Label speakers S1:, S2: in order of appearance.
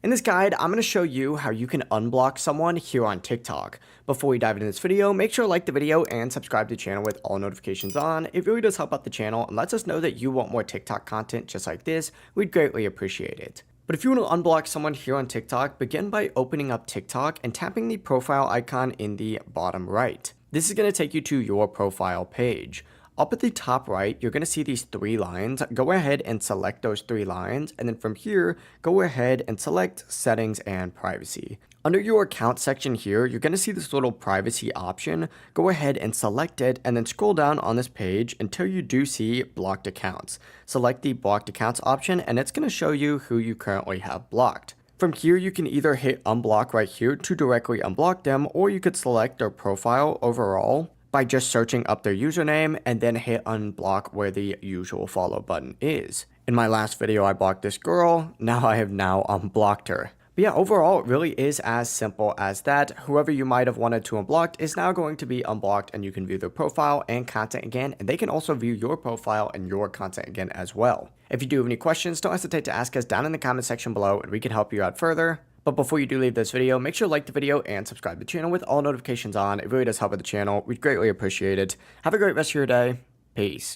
S1: In this guide, I'm going to show you how you can unblock someone here on TikTok. Before we dive into this video, make sure to like the video and subscribe to the channel with all notifications on. It really does help out the channel and lets us know that you want more TikTok content just like this. We'd greatly appreciate it. But if you want to unblock someone here on TikTok, begin by opening up TikTok and tapping the profile icon in the bottom right. This is going to take you to your profile page. Up at the top right, you're going to see these three lines. Go ahead and select those three lines, and then from here, go ahead and select Settings and Privacy. Under your account section here, you're going to see this little privacy option. Go ahead and select it, and then scroll down on this page until you do see blocked accounts. Select the blocked accounts option, and it's going to show you who you currently have blocked. From here, you can either hit unblock right here to directly unblock them, or you could select their profile overall by just searching up their username and then hit unblock where the usual follow button is. In my last video, I blocked this girl. Now I have unblocked her. But yeah, overall, it really is as simple as that. Whoever you might have wanted to unblock is now going to be unblocked, and you can view their profile and content again, and they can also view your profile and your content again as well. If you do have any questions, don't hesitate to ask us down in the comment section below, and we can help you out further. But before you do leave this video, make sure to like the video and subscribe to the channel with all notifications on. It really does help with the channel. We'd greatly appreciate it. Have a great rest of your day. Peace.